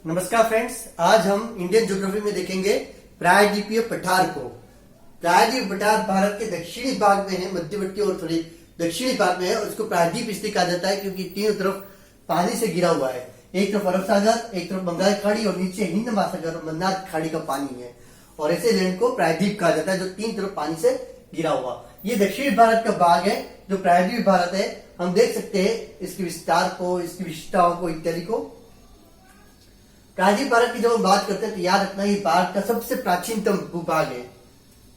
नमस्कार फ्रेंड्स, आज हम इंडियन ज्योग्राफी में देखेंगे प्रायद्वीपीय पठार को। प्रायद्वीपीय पठार भारत के दक्षिणी भाग में है, मध्यवर्ती और थोड़ी दक्षिणी भाग में है और इसको प्रायद्वीप इसलिए कहा जाता है क्योंकि तीनों तरफ पानी से घिरा हुआ है। एक तरफ अरब सागर, एक तरफ बंगाल खाड़ी और नीचे हिंद महासागर और मन्नार खाड़ी का पानी है और ऐसे लैंड को प्रायद्वीप कहा जाता है जो तीन तरफ पानी से घिरा हुआ। ये दक्षिणी भारत का भाग है जो प्रायद्वीप भारत है। हम देख सकते हैं इसके विस्तार को, इसकी विशेषताओं को इत्यादि को। प्रायद्वीप भारत की जब हम बात करते हैं तो याद रखना ये भारत का सबसे प्राचीनतम भूभाग है।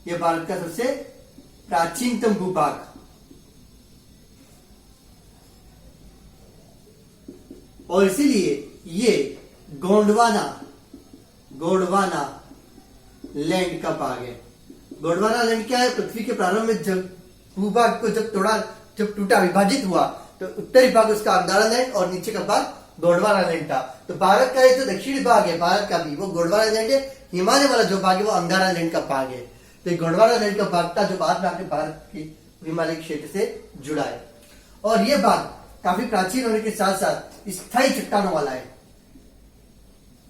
यह भारत का सबसे प्राचीनतम भूभाग और इसीलिए ये गोंडवाना लैंड का भाग है। गोंडवाना लैंड क्या है? पृथ्वी के प्रारंभ में जब भूभाग को जब टूटा, विभाजित हुआ तो उत्तरी भाग उसका अंगारा लैंड और नीचे का भाग गोंडवाना लैंड था। तो भारत का ये जो दक्षिणी भाग है भारत का भी, वो गोंडवाना लैंड है। हिमालय वाला जो भाग है वो अंगारा लैंड का भाग है। तो गोंडवाना लैंड का भाग था जो बाद में आके भारत के हिमालय क्षेत्र से जुड़ा है और ये भाग काफी प्राचीन होने के साथ साथ स्थायी चट्टानों वाला है।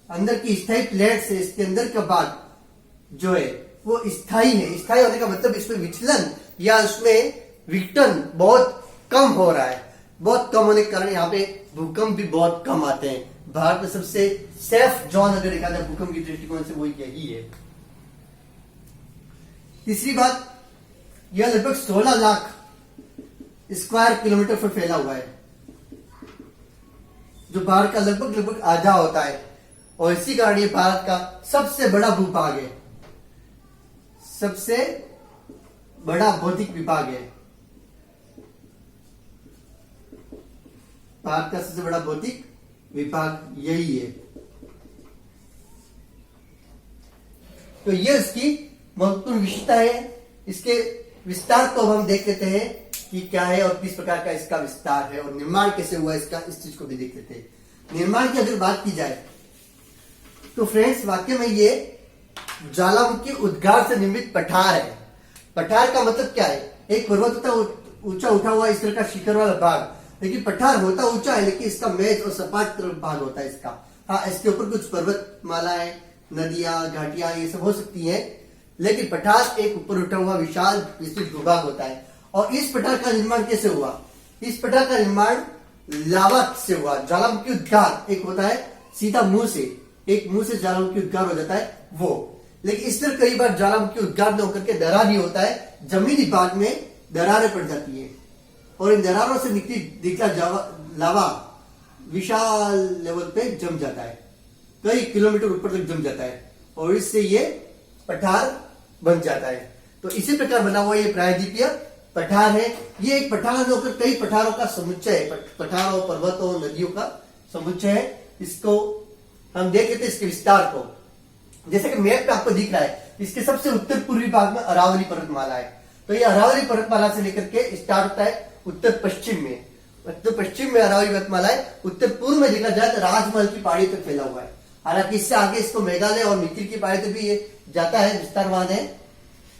अंदर की स्थायी प्लेट से इसके अंदर का भाग जो है वो स्थायी है। स्थायी होने का मतलब इसमें विचलन या उसमें विघटन बहुत कम हो रहा है। बहुत कम होने के कारण यहाँ पे भूकंप भी बहुत कम आते हैं। भारत में सबसे सेफ जोन अगर देखा जाए भूकंप की दृष्टिकोण से वो यही है। तीसरी बात, यह लगभग 16 लाख स्क्वायर किलोमीटर पर फैला हुआ है जो भारत का लगभग आधा होता है और इसी कारण ये भारत का सबसे बड़ा भूभाग है, सबसे बड़ा भौतिक विभाग है। भारत का सबसे बड़ा भौतिक विभाग यही है। तो ये इसकी महत्वपूर्ण विशेषता है। इसके विस्तार को हम देख लेते हैं कि क्या है और किस प्रकार का इसका विस्तार है और निर्माण कैसे हुआ इसका, इस चीज को भी देख लेते हैं। निर्माण की अगर बात की जाए तो फ्रेंड्स वाकई में ये ज्वालामुखी उद्गार से निर्मित पठार है। पठार का मतलब क्या है? एक पर्वत ऊंचा उठा हुआ इस तरह का शिखर वाला भाग, लेकिन पठार होता ऊंचा है लेकिन इसका मेज और सपाट भाग होता है इसका। हाँ, इसके ऊपर कुछ पर्वत मालाएं, नदियां, घाटियां ये सब हो सकती हैं, लेकिन पठार एक ऊपर उठा हुआ विशाल विस्तृत भूभाग होता है। और इस पठार का निर्माण कैसे हुआ? इस पठार का निर्माण लावा से हुआ। ज्वालामुखी उद्गार एक होता है सीधा मुंह से, एक मुंह से ज्वालामुखी उद्गार हो जाता है वो, लेकिन इस तरह कई बार ज्वालामुखी उद्गार न होकर के दरार भी होता है। जमीनी भाग में दरारें पड़ जाती है और इन दरारों से निकला लावा विशाल लेवल पे जम जाता है, कई किलोमीटर ऊपर तक जम जाता है और इससे ये पठार बन जाता है। तो इसी प्रकार बना हुआ ये प्रायद्वीपीय पठार है। ये एक पठार होकर कई पठारों का समुच्चय है, पठारों, पर्वतों, नदियों का समुच्चय है। इसको हम देख लेते इसके विस्तार को। जैसे कि मैप पे आपको दिख रहा है, इसके सबसे उत्तर पूर्वी भाग में अरावली पर्वतमाला है। तो ये अरावली पर्वतमाला से लेकर के स्टार्ट होता है उत्तर पश्चिम में। उत्तर पश्चिम में अरावली पर्वतमाला है। उत्तर पूर्व में देखा जाए तो राजमहल की पहाड़ी तक फैला हुआ है। हालांकि इससे आगे इसको मेघालय और मिथिल की पहाड़ी तक भी ये जाता है, विस्तारवान है।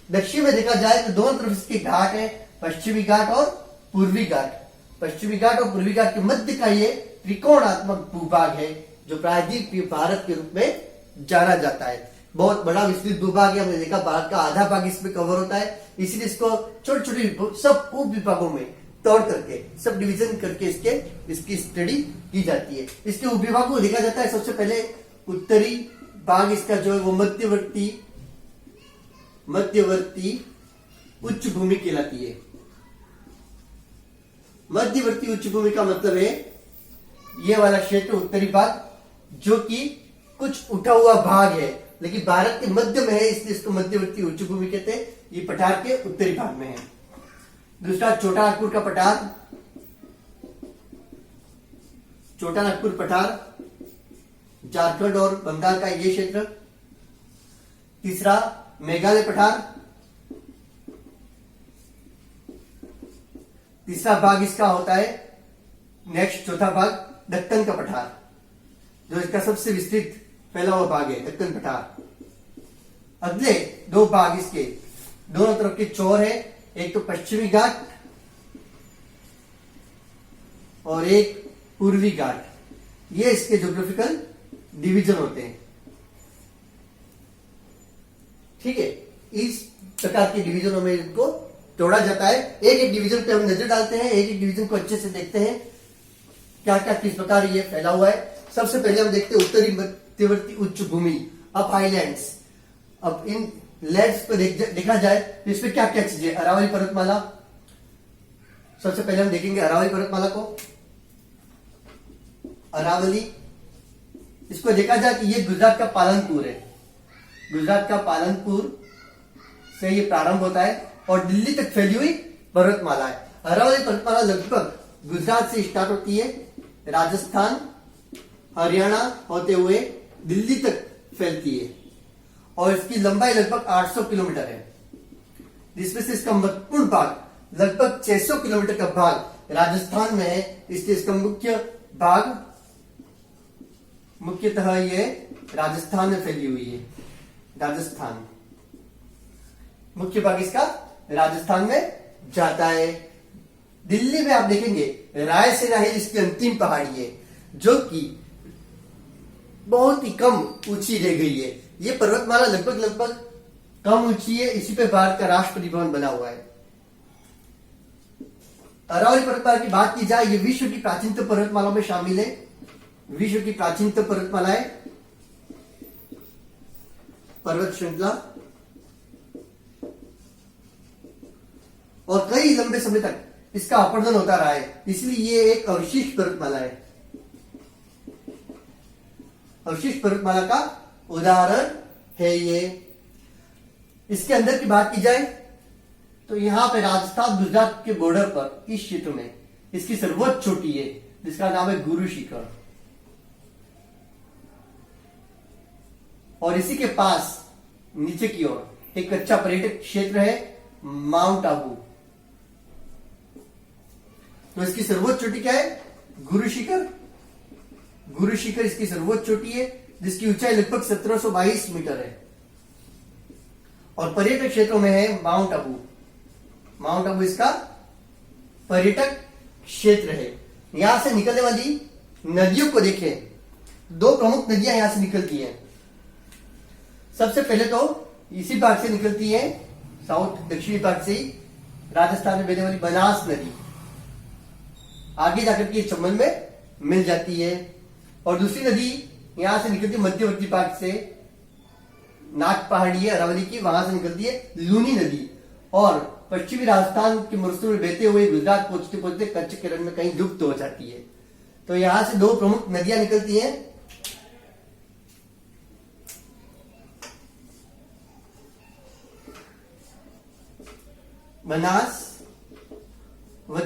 दक्षिण में देखा जाए तो दोनों तरफ इसके घाट है, पश्चिमी घाट और पूर्वी घाट। पश्चिमी घाट और पूर्वी घाट के मध्य का ये त्रिकोणात्मक भूभाग है जो प्रायद्वीपीय भारत के रूप में जाना जाता है। बहुत बड़ा विस्तृत भूभाग है। हमने देखा भारत का आधा भाग इसमें कवर होता है, इसलिए इसको छोटे छोटे सब उप विभागों में तोड़ करके, सब डिवीजन करके इसकी स्टडी की जाती है। इसके उप विभागों को देखा जाता है। सबसे पहले उत्तरी भाग इसका जो है वो मध्यवर्ती उच्च भूमि कहलाती है। मध्यवर्ती उच्च भूमि का मतलब है ये वाला क्षेत्र उत्तरी भाग जो कि कुछ उठा हुआ भाग है लेकिन भारत के मध्य में है, इसलिए इसको मध्यवर्ती उच्च भूमि कहते हैं। ये पठार के उत्तरी भाग में है। दूसरा छोटा नागपुर का पठार, छोटा नागपुर पठार झारखंड और बंगाल का ये क्षेत्र। तीसरा मेघालय पठार। तीसरा भाग इसका होता है नेक्स्ट, चौथा भाग दक्कन का पठार जो इसका सबसे विस्तृत फैला हुआ भाग है, दक्कन पठार। अगले दो भाग इसके दोनों तरफ के चौर है, एक तो पश्चिमी घाट और एक पूर्वी घाट। ये इसके ज्योग्राफिकल डिवीजन होते हैं। ठीक है, इस प्रकार के डिवीजनों में इनको तोड़ा जाता है। एक एक डिवीजन पे हम नजर डालते हैं, एक एक डिवीजन को अच्छे से देखते हैं क्या क्या किस प्रकार ये फैला हुआ है। सबसे पहले हम देखते हैं उत्तरी मध्यवर्ती उच्च भूमि, अप हाईलैंड्स। अब इन लैंड्स पर देखा जाए तो इसमें क्या क्या चीजें, अरावली पर्वतमाला। सबसे पहले हम देखेंगे अरावली पर्वतमाला को। अरावली, इसको देखा जाए कि ये गुजरात का पालनपुर है। गुजरात का पालनपुर से ये प्रारंभ होता है और दिल्ली तक फैली हुई पर्वतमाला है। अरावली पर्वतमाला लगभग गुजरात से स्टार्ट होती है, राजस्थान हरियाणा होते हुए दिल्ली तक फैलती है और इसकी लंबाई लगभग 800 किलोमीटर है, जिसमें से इसका महत्वपूर्ण भाग लगभग 600 किलोमीटर का भाग राजस्थान में है। इसलिए इसका मुख्य भाग मुख्यतः ये राजस्थान में फैली हुई है। राजस्थान मुख्य भाग इसका राजस्थान में जाता है। दिल्ली में आप देखेंगे रायसेना हिल इसकी अंतिम पहाड़ी है, जो कि बहुत ही कम ऊंची रह गई है। ये पर्वतमाला लगभग कम ऊंची है, इसी पे भारत का राष्ट्रपति भवन बना हुआ है। अरावली पर्वतमाला की बात की जाए, ये विश्व की प्राचीनतम पर्वतमालाओं में शामिल है। विश्व की प्राचीनतम पर्वतमाला है, पर्वत श्रृंखला, और कई लंबे समय तक इसका अपरदन होता रहा है, इसलिए ये एक अवशिष्ट पर्वतमाला है। अवशिष्ट पर्वतमाला का उदाहरण है ये। इसके अंदर की बात की जाए तो यहां पे राजस्थान गुजरात के बॉर्डर पर इस क्षेत्र में इसकी सर्वोच्च चोटी है, जिसका नाम है गुरु शिखर। और इसी के पास नीचे की ओर एक अच्छा पर्यटक क्षेत्र है माउंट आबू। तो इसकी सर्वोच्च चोटी क्या है? गुरु शिखर। गुरु शिखर इसकी सर्वोच्च चोटी है, जिसकी ऊंचाई लगभग 1722 मीटर है। और पर्यटक क्षेत्रों में है माउंट आबू। माउंट आबू इसका पर्यटक क्षेत्र है। यहां से निकलने वाली नदियों को देखें, दो प्रमुख नदियां यहां से निकलती हैं। सबसे पहले तो इसी भाग से निकलती है, साउथ दक्षिणी भाग से ही राजस्थान में बहने वाली बनास नदी आगे जाकर के चंबल में मिल जाती है। और दूसरी नदी यहां से निकलती है मध्यवर्ती भाग से, नाग पहाड़ी है अरावली की, वहां से निकलती है लूनी नदी और पश्चिमी राजस्थान के मरुस्थल में बहते हुए गुजरात पहुंचते पहुंचते कच्छ के रण में कहीं लुप्त हो जाती है। तो यहां से दो प्रमुख नदियां निकलती हैं, बनास व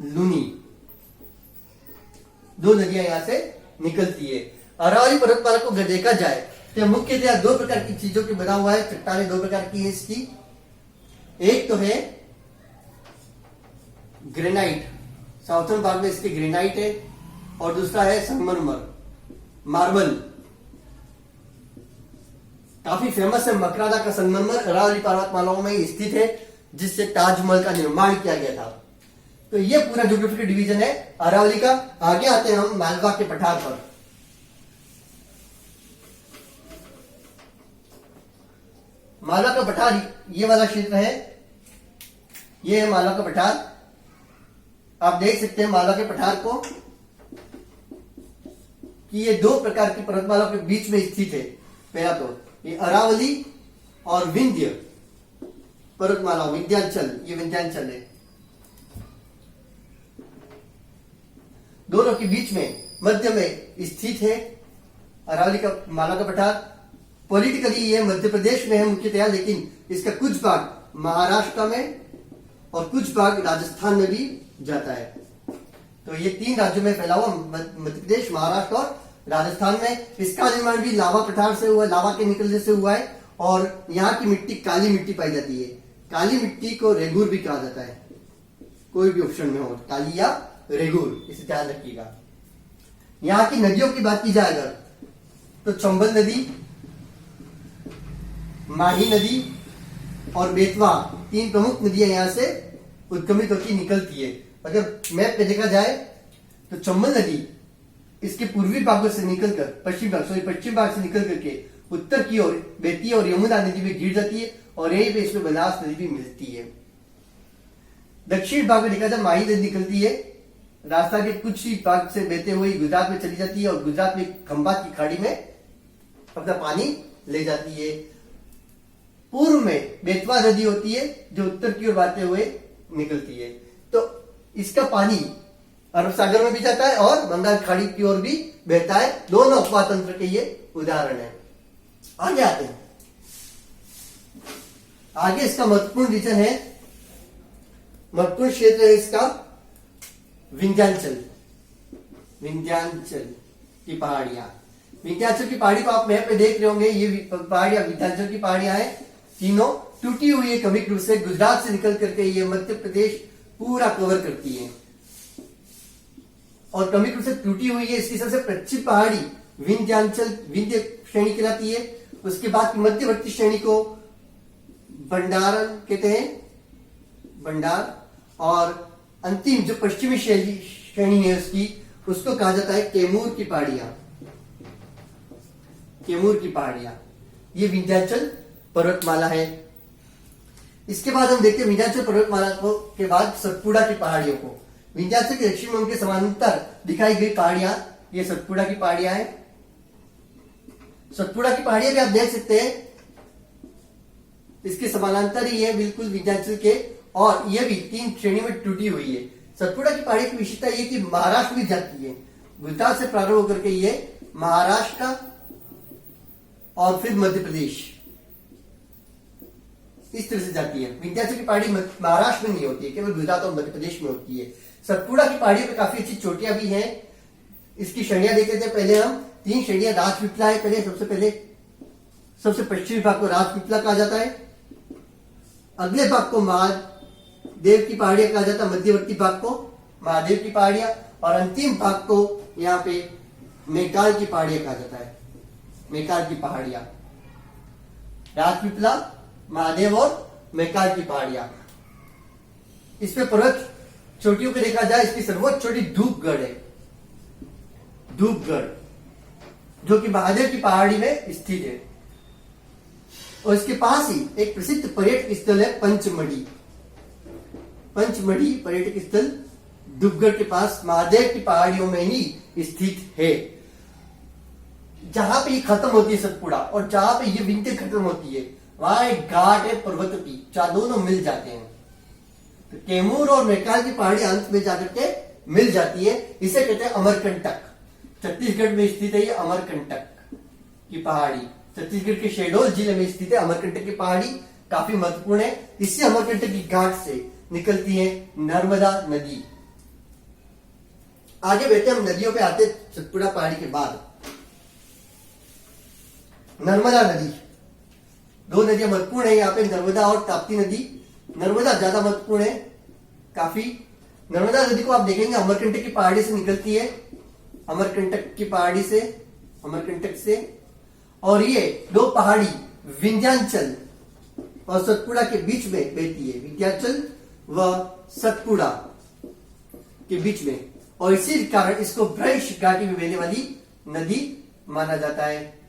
लूनी। दो नदियां यहां से निकलती है। अरावली पर्वतमाला को अगर देखा जाए तो मुख्यतः दो प्रकार की चीजों की बना हुआ है। चट्टानें दो प्रकार की है इसकी, एक तो है ग्रेनाइट, साउथर्न भाग में इसके ग्रेनाइट है, और दूसरा है संगमरमर, मार्बल। काफी फेमस है मकरादा का संगमरमर, अरावली पर्वतमालाओं में स्थित है, जिससे ताजमहल का निर्माण किया गया था। तो ये पूरा ज्योग्राफिकल डिवीजन है अरावली का। आगे आते हैं हम मालवा के पठार पर। मालवा का पठार ये वाला क्षेत्र है, ये है मालवा का पठार। आप देख सकते हैं मालवा के पठार को कि ये दो प्रकार की पर्वतमालाओं के बीच में स्थित है। पहला तो ये अरावली और विंध्य पर्वतमाला, विंध्याचल, ये विंध्याचल है। दोनों के बीच में मध्य में स्थित है अरावली का मालवा का पठार। पॉलिटिकली ये मध्य प्रदेश में है मुख्यतया, लेकिन इसका कुछ भाग महाराष्ट्र में और कुछ भाग राजस्थान में भी जाता है। तो ये तीन राज्यों में फैला हुआ मध्य प्रदेश, महाराष्ट्र और राजस्थान में। इसका निर्माण भी लावा पठार से हुआ, लावा के निकलने से हुआ है। और यहाँ की मिट्टी काली मिट्टी पाई जाती है। काली मिट्टी को रेगूर भी कहा जाता है, कोई भी ऑप्शन में हो, काली या रेगूर, इसे ध्यान रखिएगा। यहाँ की नदियों की बात की जाए अगर तो चंबल नदी, माही नदी और बेतवा, तीन प्रमुख नदियां यहां से उद्गमित होती निकलती है। अगर मैप पे देखा जाए तो चंबल नदी इसके पूर्वी भागों से निकलकर पश्चिम भाग से निकल करके उत्तर की ओर बहती है और यमुना नदी में गिर जाती है और यहीं पे इसमें बनास नदी भी मिलती है। दक्षिण भाग में देखा जाए माही नदी निकलती है, राजस्थान के कुछ ही भाग से बहते हुए गुजरात में चली जाती है और गुजरात में खंभात की खाड़ी में अपना पानी ले जाती है। पूर्व में बेतवा नदी होती है जो उत्तर की ओर बहते हुए निकलती है। तो इसका पानी अरब सागर में भी जाता है और बंगाल खाड़ी की ओर भी बहता है। दोनों उपवा तंत्र के ये उदाहरण है। आगे आते हैं। आगे इसका महत्वपूर्ण रीजन है, महत्वपूर्ण क्षेत्र है इसका विंध्याचल की पहाड़ियां। विंध्याचल की पहाड़ी को आप मैप पे देख रहे होंगे। ये पहाड़ियां विंध्याचल की पहाड़ियां हैं, तीनों टूटी हुई है क्रमिक रूप से। गुजरात से निकल करके ये मध्य प्रदेश पूरा कवर करती है और क्रमिक रूप से टूटी हुई है। इसकी सबसे पश्चिम पहाड़ी विंध्य श्रेणी कहलाती है। उसके बाद की मध्यवर्ती श्रेणी को भंडारण कहते हैं, भंडार। और अंतिम जो पश्चिमी श्रेणी है उसको कहा जाता है कैमूर की पहाड़ियां। ये विंध्याचल पर्वतमाला है। इसके बाद हम देखते हैं विंध्याचल पर्वतमाला को के बाद सतपुड़ा की पहाड़ियों को। विंध्याचल के दक्षिण में उनके समांतर दिखाई गई पहाड़ियां ये सतपुड़ा की पहाड़ियां हैं। सतपुड़ा की पहाड़ियां भी आप देख सकते हैं, इसके समानांतर ही है बिल्कुल विंध्याचल के, और यह भी 3 श्रेणी में टूटी हुई है। सतपुड़ा की पहाड़ी की विशेषता यह कि महाराष्ट्र में जाती है। गुजरात से प्रारंभ होकर के ये महाराष्ट्र और फिर मध्य प्रदेश इस तरह से जाती है। विंध्याचल की पहाड़ी महाराष्ट्र में नहीं होती है, केवल गुजरात और मध्य प्रदेश में होती है। सतपुड़ा की पहाड़ी पे काफी अच्छी चोटियां भी हैं। इसकी श्रेणियां देख लेते हैं। पहले हम 3 श्रेणियां। राजपीपला है पहले, सबसे पश्चिमी भाग को राजपीपला कहा जाता है। अगले भाग को महादेव की पहाड़ियां कहा जाता है, मध्यवर्ती भाग को महादेव की पहाड़ियां, और अंतिम भाग को यहाँ पे मेकाल की पहाड़ियां कहा जाता है। मेकाल की पहाड़ियां, राजपीपला, महादेव और मेकाल की पहाड़ियां। इसमें पर्वत चोटियों को देखा जाए, इसकी सर्वोच्च चोटी धूपगढ़ है, जो कि महादेव की पहाड़ी में स्थित है। और इसके पास ही एक प्रसिद्ध पर्यटक स्थल है पंचमढ़ी पर्यटक स्थल धूपगढ़ के पास महादेव की पहाड़ियों में ही स्थित है। जहां पे ये खत्म होती है सतपुड़ा और जहां पे ये विंध्य खत्म होती है वहां एक घाट है पर्वत की, जहां दोनों मिल जाते हैं। तो कैमूर और मेकाल की पहाड़ी अंत में जाकर के मिल जाती है। इसे कहते हैं अमरकंटक। छत्तीसगढ़ में स्थित है ये अमरकंटक की पहाड़ी। छत्तीसगढ़ के शहडोल जिले में स्थित है अमरकंटक की पहाड़ी, काफी महत्वपूर्ण है। इससे अमरकंटक की घाट से निकलती है नर्मदा नदी। आगे बढ़ते हम नदियों पे आते। सतपुड़ा पहाड़ी के बाद नर्मदा नदी, 2 नदियां महत्वपूर्ण है यहाँ पे, नर्मदा और ताप्ती नदी। नर्मदा ज्यादा महत्वपूर्ण है काफी। नर्मदा नदी को आप देखेंगे अमरकंटक की पहाड़ी से निकलती है, अमरकंटक से, और ये 2 पहाड़ी विंध्याचल और सतपुड़ा के बीच में बहती है। विंध्याचल व सतपुड़ा के बीच में, और इसी कारण इसको ब्रज घाटी में बहने वाली नदी माना जाता है।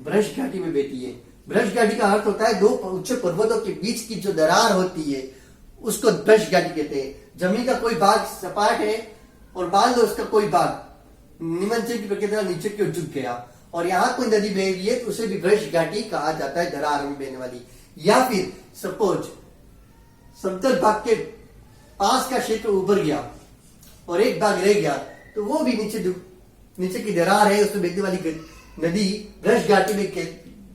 ब्रज घाटी में बहती है। ब्रज घाटी का अर्थ होता है 2 उच्च पर्वतों के बीच की जो दरार होती है उसको ब्रज घाटी कहते हैं। जमीन का कोई भाग सपाट है और मान लो उसका कोई भाग निमंत्रण की प्रक्रिया नीचे की ओर झुक गया और यहां कोई नदी बह रही है तो उसे भी ब्रज घाटी कहा जाता है, दरार में बहने वाली। या फिर सपोज समतल भाग के पास का क्षेत्र उभर गया और एक भाग रह गया तो वो भी नीचे की दरार है उसमें बहने वाली नदी ब्रज घाटी में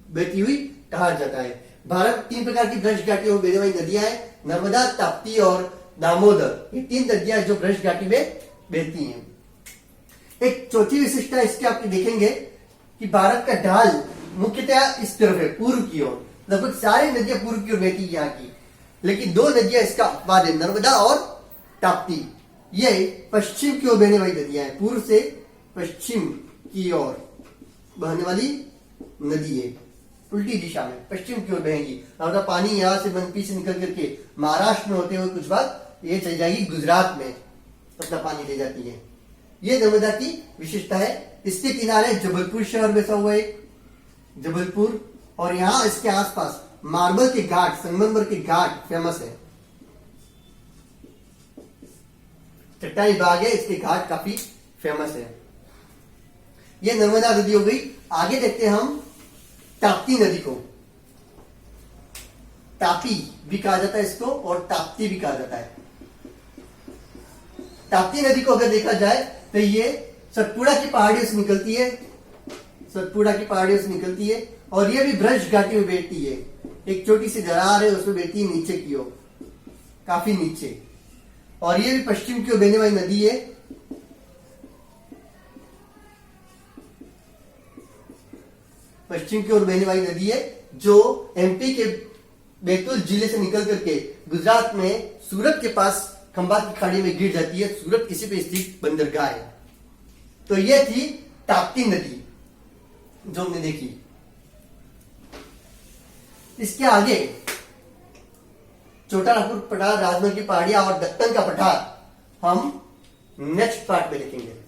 बहती हुई कहा जाता है। भारत 3 प्रकार की ब्रज घाटी में बहने वाली नदियां हैं, नर्मदा, ताप्ती और दामोदर। ये 3 नदियां जो ब्रज घाटी में बहती हैं। एक चौथी विशिष्टता इसके आपके देखेंगे कि भारत का ढाल मुख्यतः इस तरफ है, पूर्व की ओर। लगभग सारी नदियां पूर्व की ओर बहती है यहाँ की, लेकिन 2 नदियां इसका अपवाद है, नर्मदा और ताप्ती। ये पश्चिम की ओर बहने वाली नदियां हैं, पूर्व से पश्चिम की ओर बहने वाली नदी है, उल्टी दिशा में पश्चिम की ओर बहेगी। और पानी यहां से मनपी से निकल करके महाराष्ट्र में होते हुए कुछ बात ये चली जाएगी गुजरात में, अपना पानी ले जाती है। ये नर्मदा की विशेषता है। इसके किनारे जबलपुर शहर बसा हुआ है, जबलपुर, और यहां इसके आसपास मार्बल के घाट, संगमरमर के घाट फेमस है। चट्टानी बाग है, इसके घाट काफी फेमस है। ये नर्मदा नदी हो गई। आगे देखते हैं हम ताप्ती नदी को। तापी भी कहा जाता है इसको और ताप्ती भी कहा जाता है। ताप्ती नदी को अगर देखा जाए तो ये सतपुड़ा की पहाड़ियों से निकलती है, सतपुड़ा की पहाड़ियों से निकलती है और ये भी ब्रज घाटी में बैठती है। एक छोटी सी दरार है, उसमें बैठती है नीचे की ओर, काफी नीचे, और ये भी पश्चिम की ओर बहने वाली नदी है। पश्चिम की ओर बहने वाली नदी है जो एमपी के बैतूल जिले से निकल करके गुजरात में सूरत के पास खंभात की खाड़ी में गिर जाती है। सूरत इसी पे स्थित बंदरगाह है। तो यह थी ताप्ती नदी जो हमने देखी। इसके आगे छोटा नागपुर पठार, राजमहल की पहाड़ियां और दक्कन का पठार हम नेक्स्ट पार्ट में देखेंगे।